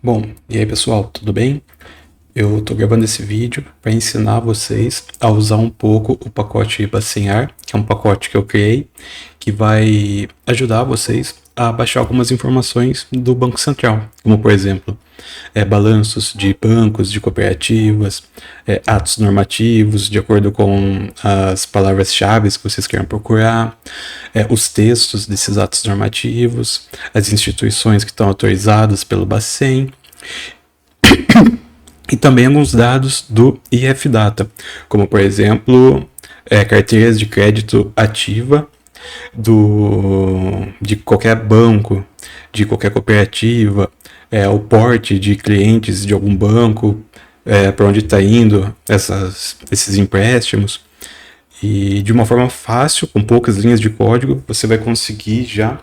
Bom, e aí pessoal, tudo bem? Eu estou gravando esse vídeo para ensinar vocês a usar um pouco o pacote Bacenhar, que é um pacote que eu criei, que vai ajudar vocês a baixar algumas informações do Banco Central, como por exemplo, balanços de bancos, de cooperativas, atos normativos, de acordo com as palavras-chave que vocês queiram procurar, os textos desses atos normativos, as instituições que estão autorizadas pelo Bacen, e também alguns dados do IFData, como por exemplo, carteiras de crédito ativa de qualquer banco, de qualquer cooperativa, o porte de clientes de algum banco, para onde está indo esses empréstimos. E de uma forma fácil, com poucas linhas de código, você vai conseguir já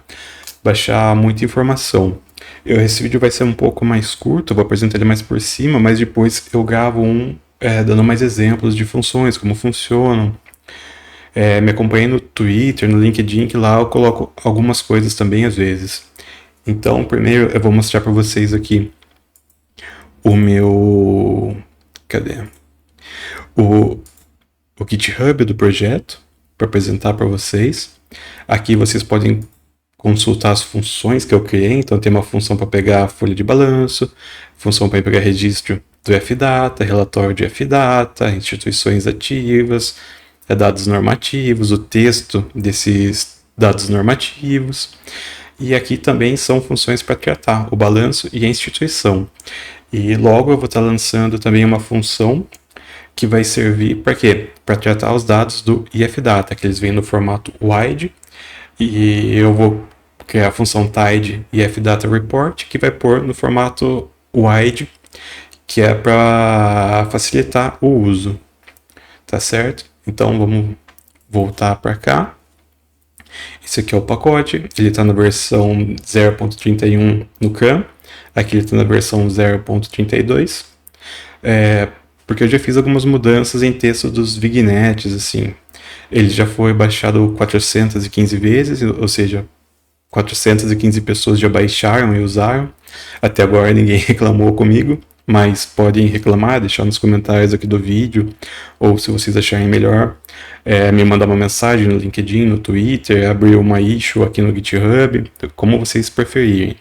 baixar muita informação. Esse vídeo vai ser um pouco mais curto, eu vou apresentar ele mais por cima, mas depois eu gravo dando mais exemplos de funções, como funcionam. Me acompanhe no Twitter, no LinkedIn, que lá eu coloco algumas coisas também às vezes. Então, primeiro eu vou mostrar para vocês aqui o meu... Cadê? O GitHub do projeto, para apresentar para vocês. Aqui vocês podem consultar as funções que eu criei. Então tem uma função para pegar a folha de balanço, função para pegar registro do FData, relatório de FData, instituições ativas, dados normativos, o texto desses dados normativos. E aqui também são funções para tratar o balanço e a instituição. E logo eu vou estar lançando também uma função que vai servir para quê? Para tratar os dados do IFData, que eles vêm no formato wide. E eu vou criar a função tidy IFData report, que vai pôr no formato wide, que é para facilitar o uso. Tá certo? Então vamos voltar para cá. Esse aqui é o pacote, ele está na versão 0.31 no CRAN, aqui ele está na versão 0.32, porque eu já fiz algumas mudanças em texto dos vignettes, assim. Ele já foi baixado 415 vezes, ou seja, 415 pessoas já baixaram e usaram. Até agora ninguém reclamou comigo, mas podem reclamar, deixar nos comentários aqui do vídeo, ou se vocês acharem melhor, me mandar uma mensagem no LinkedIn, no Twitter, abrir uma issue aqui no GitHub, como vocês preferirem.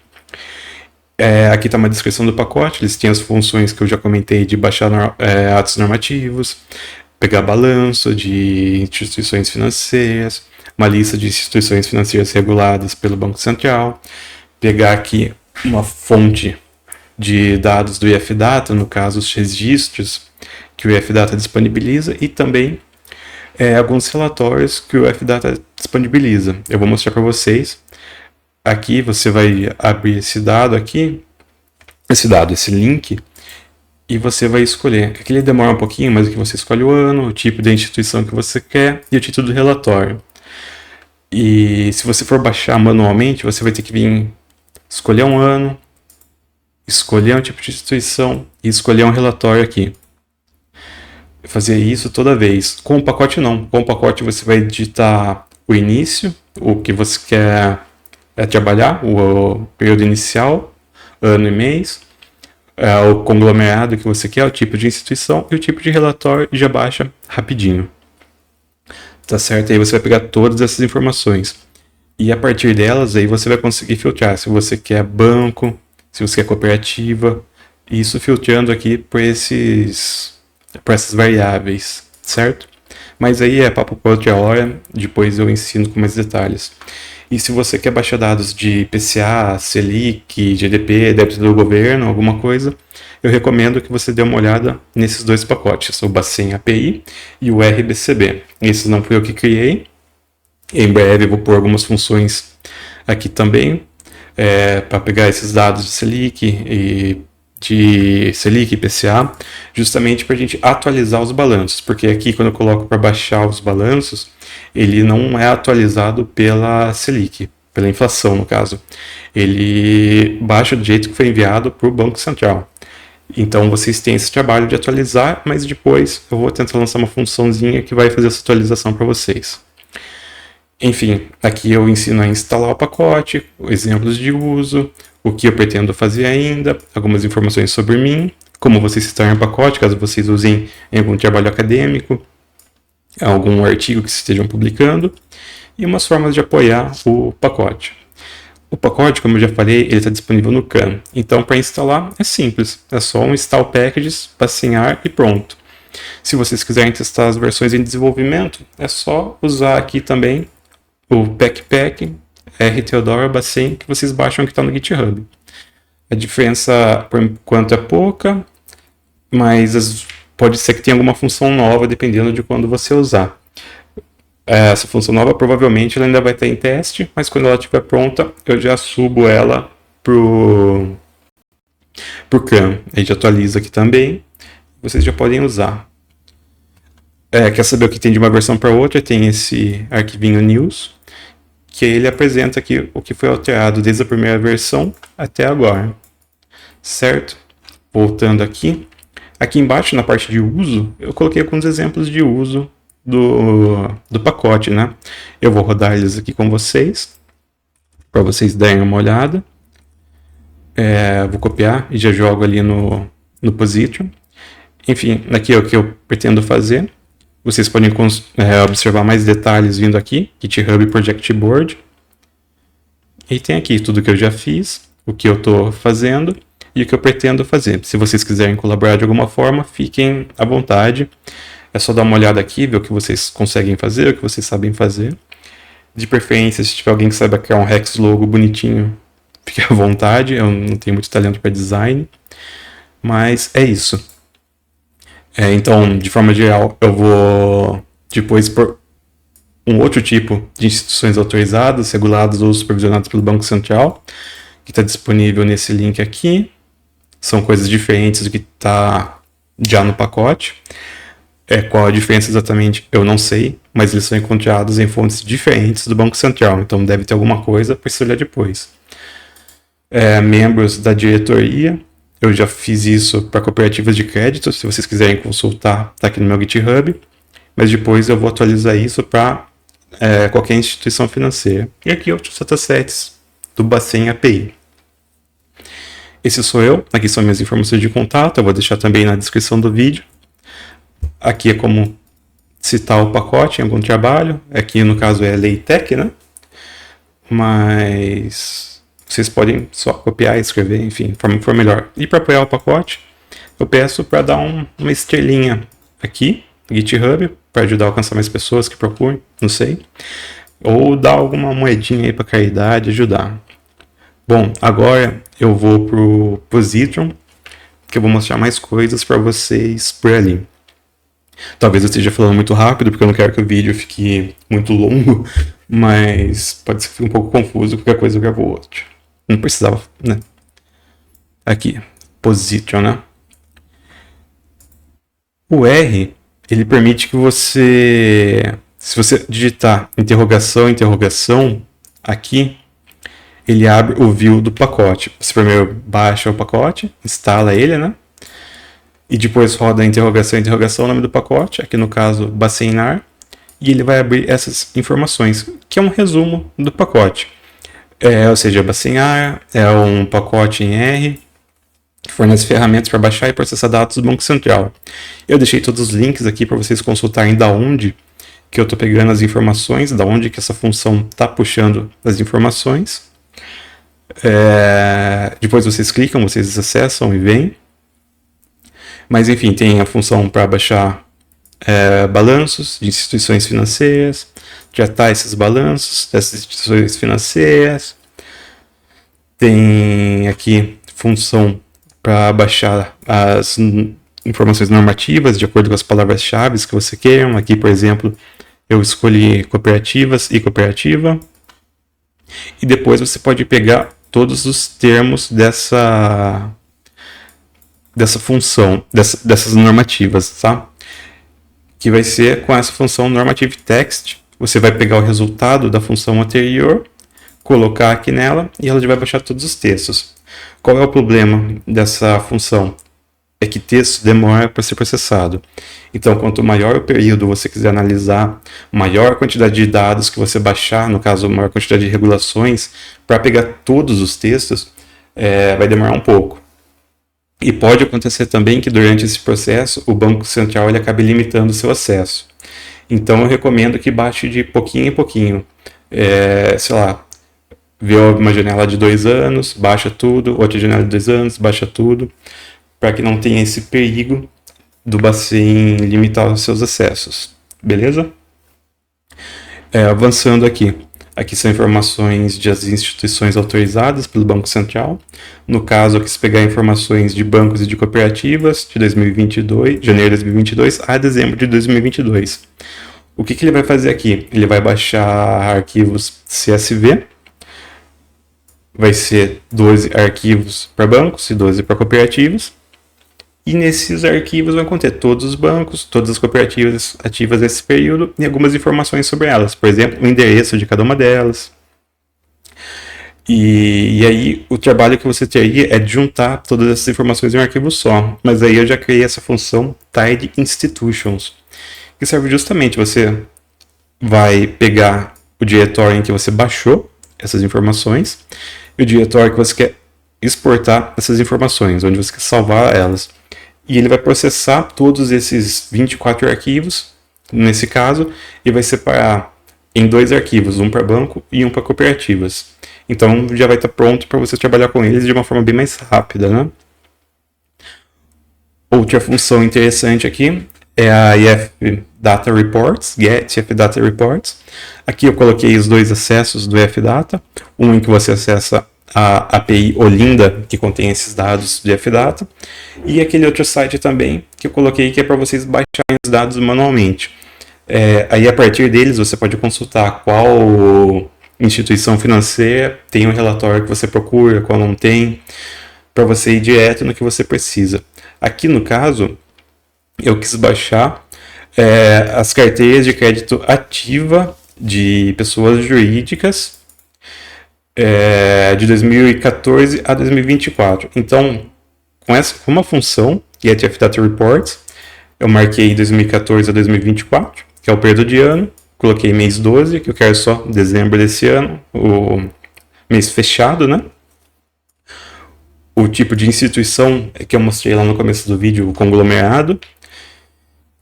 Aqui está uma descrição do pacote, eles têm as funções que eu já comentei de baixar atos normativos, pegar balanço de instituições financeiras, uma lista de instituições financeiras reguladas pelo Banco Central, pegar aqui uma fonte de dados do IFData, no caso os registros que o IFData disponibiliza, e também alguns relatórios que o IFData disponibiliza. Eu vou mostrar para vocês. Aqui você vai abrir esse dado aqui, esse link, e você vai escolher. Aqui ele demora um pouquinho, mas aqui você escolhe o ano, o tipo de instituição que você quer e o título do relatório. E se você for baixar manualmente, você vai ter que vir escolher um ano, escolher um tipo de instituição e escolher um relatório aqui. Fazer isso toda vez. Com o pacote não. Com o pacote você vai digitar o início, o que você quer trabalhar, o período inicial, ano e mês, o conglomerado que você quer, o tipo de instituição e o tipo de relatório, e já baixa rapidinho. Tá certo? Aí você vai pegar todas essas informações. E a partir delas, aí você vai conseguir filtrar se você quer banco, se você quer cooperativa, e isso filtrando aqui por essas variáveis, certo? Mas aí é papo para outra hora, depois eu ensino com mais detalhes. E se você quer baixar dados de IPCA, Selic, GDP, débito do governo, alguma coisa, eu recomendo que você dê uma olhada nesses dois pacotes, o Bacen API e o RBCB. Esses não fui eu que criei. Em breve eu vou pôr algumas funções aqui também, para pegar esses dados de Selic e IPCA, justamente para a gente atualizar os balanços, porque aqui quando eu coloco para baixar os balanços, ele não é atualizado pela Selic, pela inflação no caso. Ele baixa do jeito que foi enviado para o Banco Central. Então vocês têm esse trabalho de atualizar, mas depois eu vou tentar lançar uma funçãozinha que vai fazer essa atualização para vocês. Enfim, aqui eu ensino a instalar o pacote, exemplos de uso, o que eu pretendo fazer ainda, algumas informações sobre mim, como vocês citarem o pacote, caso vocês usem em algum trabalho acadêmico, algum artigo que estejam publicando, e umas formas de apoiar o pacote. O pacote, como eu já falei, ele está disponível no Khan. Então, para instalar, é simples. É só um install packages, bacinhar e pronto. Se vocês quiserem testar as versões em desenvolvimento, é só usar aqui também o Packpack R Theodora Bacin, que vocês baixam que está no GitHub. A diferença, por enquanto, é pouca, mas pode ser que tenha alguma função nova, dependendo de quando você usar. Essa função nova provavelmente ela ainda vai estar em teste, mas quando ela estiver pronta, eu já subo ela pro Khan. A gente atualiza aqui também, vocês já podem usar. Quer saber o que tem de uma versão para outra? Tem esse arquivinho news, que ele apresenta aqui o que foi alterado desde a primeira versão até agora, certo? Voltando aqui embaixo na parte de uso, eu coloquei alguns exemplos de uso do pacote, né? Eu vou rodar eles aqui com vocês, para vocês darem uma olhada. Vou copiar e já jogo ali no Position. Enfim, aqui é o que eu pretendo fazer. Vocês podem observar mais detalhes vindo aqui, GitHub Project Board. E tem aqui tudo que eu já fiz, o que eu estou fazendo e o que eu pretendo fazer. Se vocês quiserem colaborar de alguma forma, fiquem à vontade. É só dar uma olhada aqui, ver o que vocês conseguem fazer, o que vocês sabem fazer. De preferência, se tiver alguém que saiba criar um Hex logo bonitinho, fique à vontade. Eu não tenho muito talento para design, mas é isso. Então, de forma geral, eu vou depois por um outro tipo de instituições autorizadas, reguladas ou supervisionadas pelo Banco Central, que está disponível nesse link aqui. São coisas diferentes do que está já no pacote. Qual a diferença exatamente, eu não sei, mas eles são encontrados em fontes diferentes do Banco Central, então deve ter alguma coisa para se olhar depois. Membros da diretoria, eu já fiz isso para cooperativas de crédito, se vocês quiserem consultar, está aqui no meu GitHub, mas depois eu vou atualizar isso para qualquer instituição financeira. E aqui outros datasets do Bacin API. Esse sou eu, aqui são minhas informações de contato, eu vou deixar também na descrição do vídeo. Aqui é como citar o pacote em algum trabalho. Aqui no caso é LeiTech, né? Mas vocês podem só copiar e escrever, enfim, forma que for melhor. E para apoiar o pacote, eu peço para dar uma estrelinha aqui no GitHub, para ajudar a alcançar mais pessoas que procurem, não sei. Ou dar alguma moedinha aí para caridade, ajudar. Bom, agora eu vou pro Position, que eu vou mostrar mais coisas para vocês por ali. Talvez eu esteja falando muito rápido, porque eu não quero que o vídeo fique muito longo, mas pode ser que fique um pouco confuso, qualquer coisa eu gravo outro. Não precisava, né? Aqui, Position, né? O R, ele permite que você, se você digitar interrogação, aqui, ele abre o view do pacote. Você primeiro baixa o pacote, instala ele, né? E depois roda interrogação, o nome do pacote, aqui no caso Bacinar, e ele vai abrir essas informações, que é um resumo do pacote. Ou seja, Bacinar é um pacote em R, que fornece ferramentas para baixar e processar dados do Banco Central. Eu deixei todos os links aqui para vocês consultarem da onde que eu estou pegando as informações, da onde que essa função está puxando as informações. Depois vocês clicam, vocês acessam e veem. Mas enfim, tem a função para baixar balanços de instituições financeiras, tratar esses balanços dessas instituições financeiras. Tem aqui função para baixar as informações normativas de acordo com as palavras-chave que você queira. Aqui, por exemplo, eu escolhi cooperativas e cooperativa. E depois você pode pegar todos os termos dessa função, dessas normativas, tá? Que vai ser com essa função normative text. Você vai pegar o resultado da função anterior, colocar aqui nela e ela já vai baixar todos os textos. Qual é o problema dessa função? É que texto demora para ser processado. Então, quanto maior o período você quiser analisar, maior a quantidade de dados que você baixar, no caso, maior quantidade de regulações, para pegar todos os textos, vai demorar um pouco. E pode acontecer também que durante esse processo o Banco Central ele acabe limitando o seu acesso. Então eu recomendo que baixe de pouquinho em pouquinho. Sei lá, vê uma janela de 2 anos, baixa tudo, outra janela de 2 anos, baixa tudo, para que não tenha esse perigo do Bacen limitar os seus acessos. Beleza? Avançando aqui. Aqui são informações das instituições autorizadas pelo Banco Central. No caso, aqui se pegar informações de bancos e de cooperativas de 2022, janeiro de 2022 a dezembro de 2022. O que ele vai fazer aqui? Ele vai baixar arquivos CSV. Vai ser 12 arquivos para bancos e 12 para cooperativas. E nesses arquivos vai conter todos os bancos, todas as cooperativas ativas nesse período e algumas informações sobre elas. Por exemplo, o endereço de cada uma delas. E aí o trabalho que você teria é de juntar todas essas informações em um arquivo só. Mas aí eu já criei essa função Tidy Institutions, que serve justamente, você vai pegar o diretório em que você baixou essas informações e o diretório que você quer exportar essas informações, onde você quer salvar elas. E ele vai processar todos esses 24 arquivos, nesse caso, e vai separar em 2 arquivos, um para banco e um para cooperativas. Então já vai estar pronto para você trabalhar com eles de uma forma bem mais rápida, né? Outra função interessante aqui é a IF Data Reports, Get IF Data Reports. Aqui eu coloquei os 2 acessos do IF Data, um em que você acessa a API Olinda, que contém esses dados de FData, e aquele outro site também que eu coloquei, que é para vocês baixarem os dados manualmente. Aí a partir deles você pode consultar qual instituição financeira tem um relatório que você procura, qual não tem, para você ir direto no que você precisa. Aqui no caso, eu quis baixar as carteiras de crédito ativa de pessoas jurídicas de 2014 a 2024. Então, com uma função, Get Data Reports, eu marquei 2014 a 2024, que é o período de ano, coloquei mês 12, que eu quero só dezembro desse ano, o mês fechado, né? O tipo de instituição que eu mostrei lá no começo do vídeo, o conglomerado.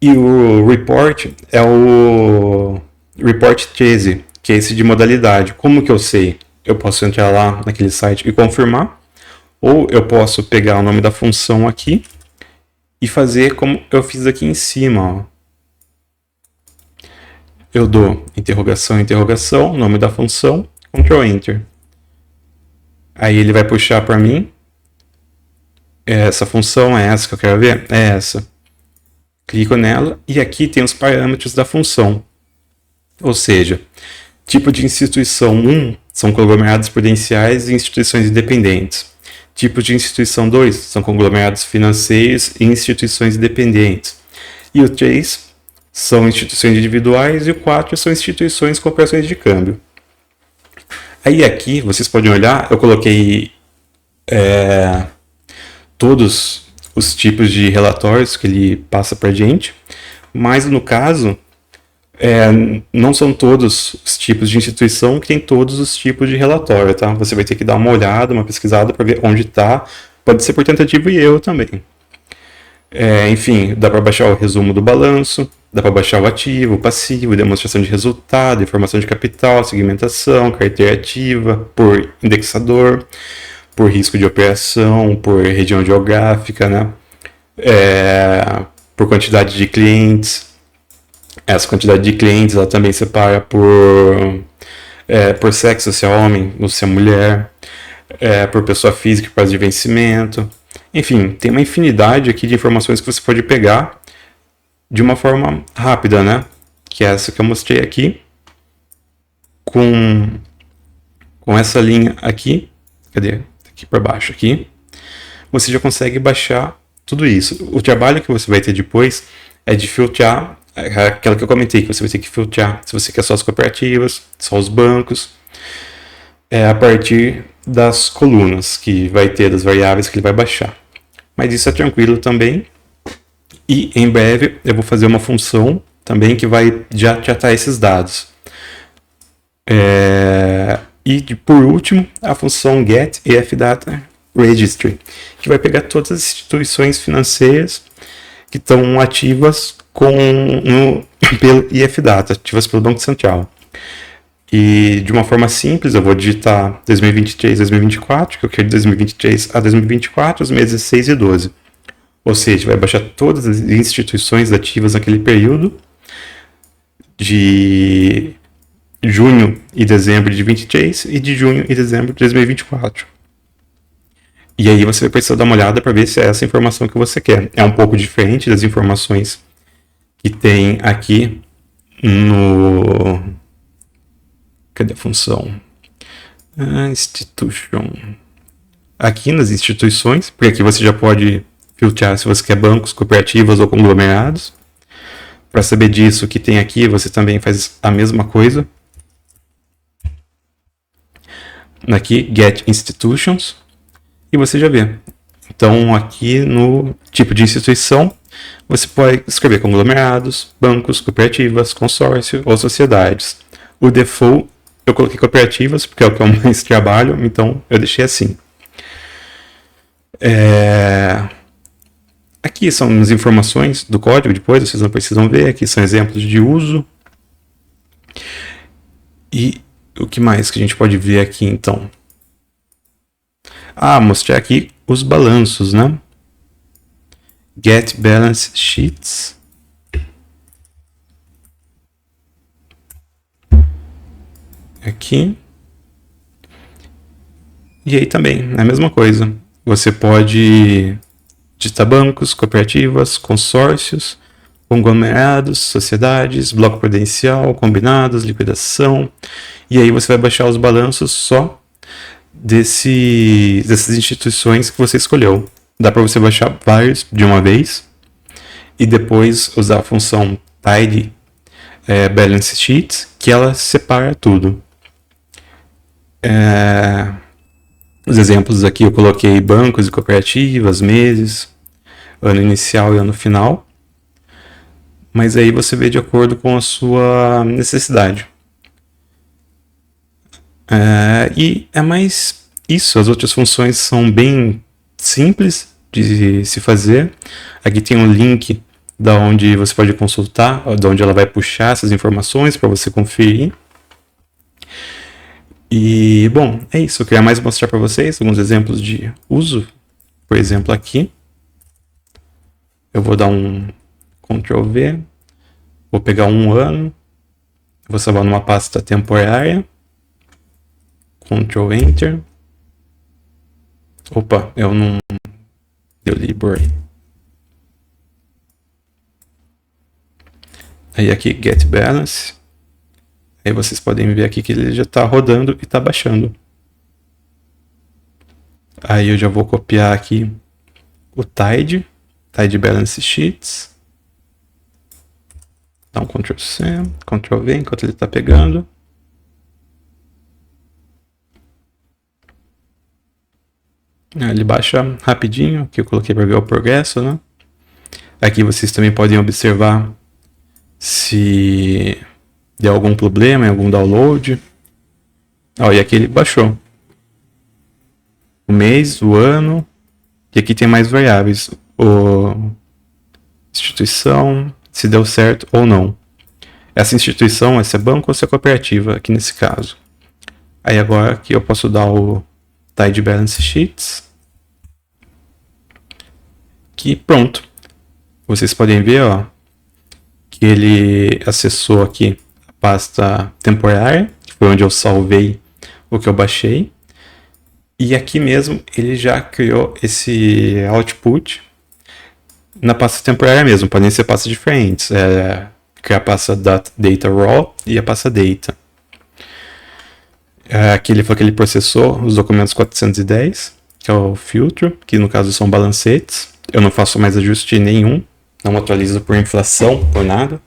E o report é o report 13, que é esse de modalidade. Como que eu sei? Eu posso entrar lá naquele site e confirmar, ou eu posso pegar o nome da função aqui e fazer como eu fiz aqui em cima. Ó. Eu dou interrogação, interrogação, nome da função, Ctrl Enter. Aí ele vai puxar para mim. Essa função é essa que eu quero ver? É essa. Clico nela e aqui tem os parâmetros da função. Ou seja, tipo de instituição 1 são conglomerados prudenciais e instituições independentes. Tipo de instituição 2 são conglomerados financeiros e instituições independentes. E o 3 são instituições individuais e o 4 são instituições com operações de câmbio. Aí aqui, vocês podem olhar, eu coloquei todos os tipos de relatórios que ele passa para a gente, mas no caso, não são todos os tipos de instituição que tem todos os tipos de relatório, tá? Você vai ter que dar uma olhada, uma pesquisada para ver onde está. Pode ser por tentativa e erro também. Enfim, dá para baixar o resumo do balanço, dá para baixar o ativo, o passivo, demonstração de resultado, informação de capital, segmentação, carteira ativa, por indexador, por risco de operação, por região geográfica, né? Por quantidade de clientes. Essa quantidade de clientes ela também separa por sexo, se é homem ou se é mulher, por pessoa física, prazo de vencimento. Enfim, tem uma infinidade aqui de informações que você pode pegar de uma forma rápida, né? Que é essa que eu mostrei aqui. Com essa linha aqui. Cadê? Aqui para baixo aqui. Você já consegue baixar tudo isso. O trabalho que você vai ter depois é de filtrar, aquela que eu comentei, que você vai ter que filtrar se você quer só as cooperativas, só os bancos, a partir das colunas que vai ter, das variáveis que ele vai baixar. Mas isso é tranquilo também. E em breve eu vou fazer uma função também que vai já tratar esses dados. E por último, a função get EFData Registry, que vai pegar todas as instituições financeiras que estão ativas pelo IFData, ativas pelo Banco Central. E de uma forma simples, eu vou digitar 2023, 2024, que eu quero de 2023 a 2024, os meses 6 e 12. Ou seja, vai baixar todas as instituições ativas naquele período de junho e dezembro de 23 e de junho e dezembro de 2024. E aí você vai precisar dar uma olhada para ver se é essa informação que você quer. É um pouco diferente das informações que tem aqui no... Cadê a função? Institution. Aqui nas instituições, porque aqui você já pode filtrar se você quer bancos, cooperativas ou conglomerados. Para saber disso, o que tem aqui, você também faz a mesma coisa. Aqui, Get Institutions. E você já vê. Então, aqui no tipo de instituição, você pode escrever conglomerados, bancos, cooperativas, consórcio ou sociedades. O default, eu coloquei cooperativas, porque é o que eu mais trabalho, então eu deixei assim. Aqui são as informações do código, depois vocês não precisam ver. Aqui são exemplos de uso. E o que mais que a gente pode ver aqui, então? Mostrar aqui os balanços, né? Get Balance Sheets. Aqui. E aí também, é a mesma coisa. Você pode digitar bancos, cooperativas, consórcios, conglomerados, sociedades, bloco prudencial, combinados, liquidação. E aí você vai baixar os balanços só dessas instituições que você escolheu. Dá para você baixar vários de uma vez e depois usar a função tidy balance sheet, que ela separa tudo. Os exemplos aqui eu coloquei bancos e cooperativas, meses, ano inicial e ano final, mas aí você vê de acordo com a sua necessidade. E é mais isso, as outras funções são bem simples de se fazer. Aqui tem um link da onde você pode consultar, da onde ela vai puxar essas informações para você conferir. E, bom, é isso. Eu queria mais mostrar para vocês alguns exemplos de uso. Por exemplo, aqui. Eu vou dar um Ctrl V. Vou pegar um ano. Vou salvar numa pasta temporária. Ctrl Enter. Opa, eu não... Deliberate. Aí aqui, Get Balance. Aí vocês podem ver aqui que ele já está rodando e está baixando. Aí eu já vou copiar aqui o Tidy Balance Sheets. Dá um Ctrl C, Ctrl V enquanto ele está pegando. Ele baixa rapidinho, aqui eu coloquei para ver o progresso, né? Aqui vocês também podem observar se deu algum problema em algum download. E aqui ele baixou. O mês, o ano. E aqui tem mais variáveis. Instituição, se deu certo ou não. Essa instituição, se é banco ou se é cooperativa, aqui nesse caso. Aí agora aqui eu posso dar o Tidy Balance Sheets. Que pronto. Vocês podem ver, que ele acessou aqui a pasta temporária, que foi onde eu salvei o que eu baixei. E aqui mesmo ele já criou esse output na pasta temporária mesmo. Podem ser pastas diferentes. Que é a pasta Data Raw e a pasta Data. Aqui ele falou que ele processou os documentos 410, que é o filtro, que no caso são balancetes. Eu não faço mais ajuste nenhum, não atualizo por inflação, por nada.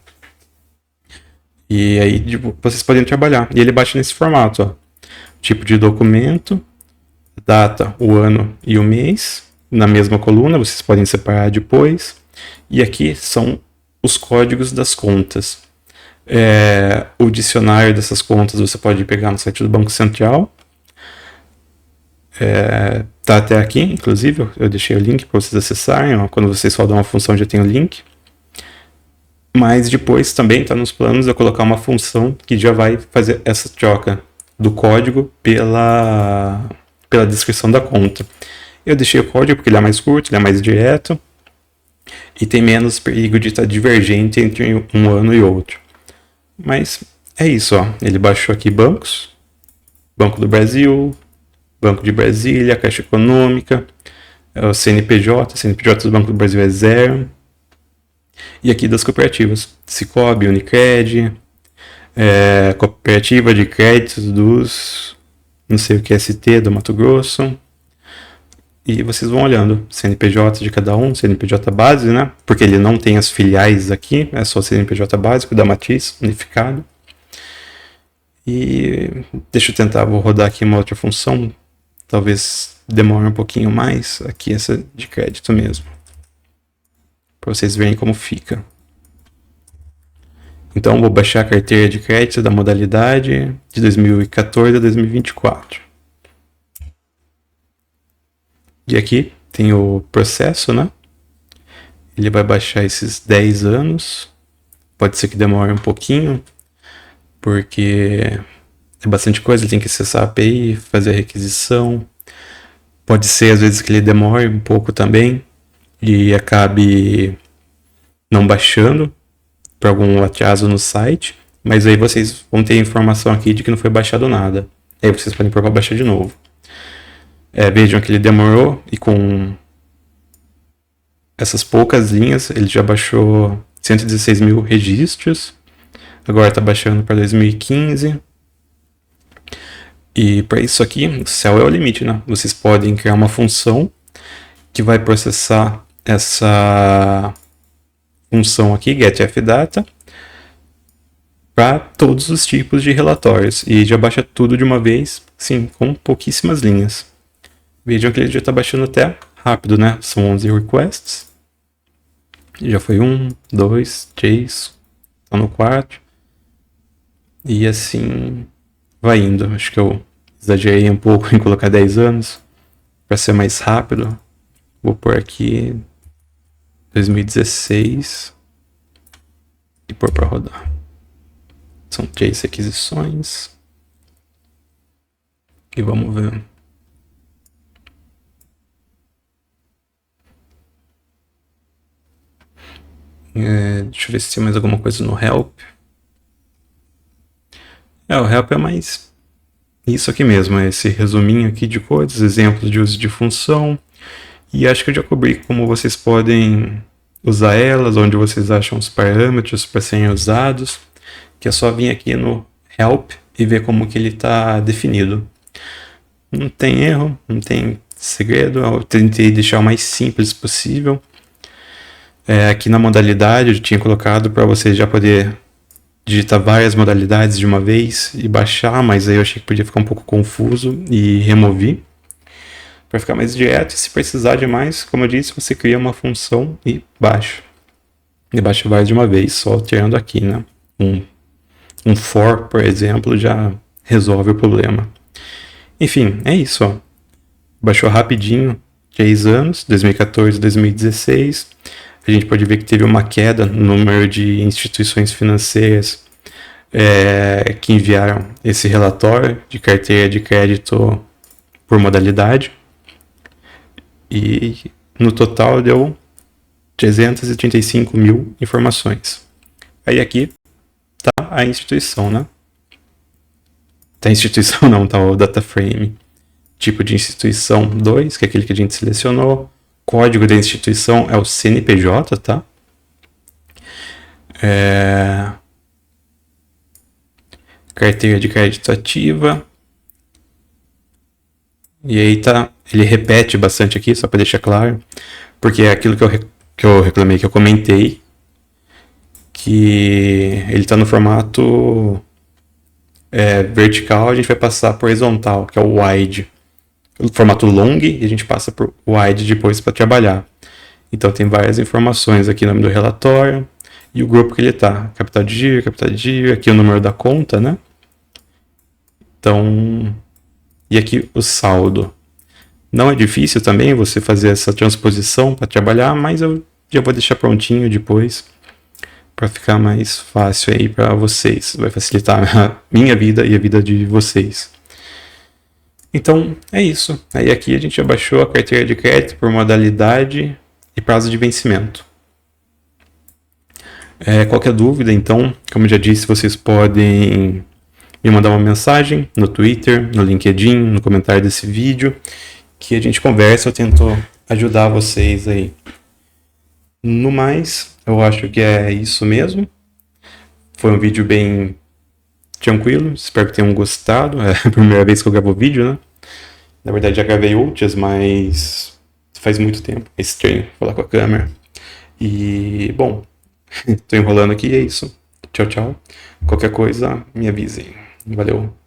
E aí vocês podem trabalhar. E ele baixa nesse formato, tipo de documento, data, o ano e o mês, na mesma coluna, vocês podem separar depois. E aqui são os códigos das contas. O dicionário dessas contas você pode pegar no site do Banco Central. Tá até aqui, inclusive, eu deixei o link para vocês acessarem, ó, quando vocês rodam uma função já tem o link. Mas depois também está nos planos eu colocar uma função que já vai fazer essa troca do código pela descrição da conta. Eu deixei o código porque ele é mais curto, ele é mais direto e tem menos perigo de estar divergente entre um ano e outro. Mas é isso, ó. Ele baixou aqui bancos, Banco do Brasil, Banco de Brasília, Caixa Econômica, o CNPJ do Banco do Brasil é 0. E aqui das cooperativas, Sicoob, Unicred, Cooperativa de Créditos dos, não sei o que, ST do Mato Grosso. E vocês vão olhando, CNPJ de cada um, CNPJ base, né? Porque ele não tem as filiais aqui, é só o CNPJ básico da matriz unificado. E deixa eu tentar, vou rodar aqui uma outra função, talvez demore um pouquinho mais, aqui essa de crédito mesmo, para vocês verem como fica. Então vou baixar a carteira de crédito da modalidade de 2014 a 2024. E aqui tem o processo, né? Ele vai baixar esses 10 anos. Pode ser que demore um pouquinho, porque é bastante coisa, ele tem que acessar a API, fazer a requisição. Pode ser, às vezes, que ele demore um pouco também e acabe não baixando por algum atraso no site, mas aí vocês vão ter informação aqui de que não foi baixado nada. Aí vocês podem pôr para baixar de novo. Vejam que ele demorou e com essas poucas linhas ele já baixou 116 mil registros. Agora está baixando para 2015. E para isso aqui, o céu é o limite, né? Vocês podem criar uma função que vai processar essa função aqui, getFData, para todos os tipos de relatórios. E já baixa tudo de uma vez, sim, com pouquíssimas linhas. Vejam que ele já está baixando até rápido, né? São 11 requests. Já foi 1, 2, 3, tá no 4. E assim vai indo. Acho que eu exagerei um pouco em colocar 10 anos para ser mais rápido. Vou pôr aqui 2016 e pôr para rodar. São 3 requisições. E vamos ver. Deixa eu ver se tem mais alguma coisa no help. O help é mais isso aqui mesmo, esse resuminho aqui de coisas, exemplos de uso de função. E acho que eu já cobri como vocês podem usar elas, onde vocês acham os parâmetros para serem usados, que é só vir aqui no help e ver como que ele está definido. Não tem erro, não tem segredo, eu tentei deixar o mais simples possível. Aqui na modalidade eu tinha colocado para vocês já poder digitar várias modalidades de uma vez e baixar, mas aí eu achei que podia ficar um pouco confuso e removi para ficar mais direto. E se precisar de mais, como eu disse, você cria uma função e baixa. E baixa várias de uma vez, só alterando aqui, né? Um for, por exemplo, já resolve o problema. Enfim, é isso, ó. Baixou rapidinho, 3 anos, 2014, 2016. A gente pode ver que teve uma queda no número de instituições financeiras que enviaram esse relatório de carteira de crédito por modalidade. E no total deu 335 mil informações. Aí aqui tá a instituição, né? Tá a instituição não, tá o data frame. Tipo de instituição 2, que é aquele que a gente selecionou. Código da instituição é o CNPJ, tá? Carteira de crédito ativa. E aí tá, ele repete bastante aqui, só para deixar claro, porque é aquilo que eu reclamei, que eu comentei, que ele tá no formato vertical, a gente vai passar por horizontal, que é o wide. O formato long e a gente passa por wide depois para trabalhar. Então tem várias informações aqui, nome do relatório e o grupo que ele tá, capital de giro, aqui o número da conta, né? Então, e aqui o saldo. Não é difícil também você fazer essa transposição para trabalhar, mas eu já vou deixar prontinho depois para ficar mais fácil aí para vocês. Vai facilitar a minha vida e a vida de vocês. Então, é isso. Aí aqui a gente abaixou a carteira de crédito por modalidade e prazo de vencimento. Qualquer dúvida, então, como eu já disse, vocês podem me mandar uma mensagem no Twitter, no LinkedIn, no comentário desse vídeo, que a gente conversa, eu tento ajudar vocês aí. No mais, eu acho que é isso mesmo. Foi um vídeo bem tranquilo, espero que tenham gostado. É a primeira vez que eu gravo vídeo, né? Na verdade já gravei outras, mas faz muito tempo. É estranho falar com a câmera. E, bom, tô enrolando aqui, é isso. Tchau, tchau. Qualquer coisa, me avisem. Valeu.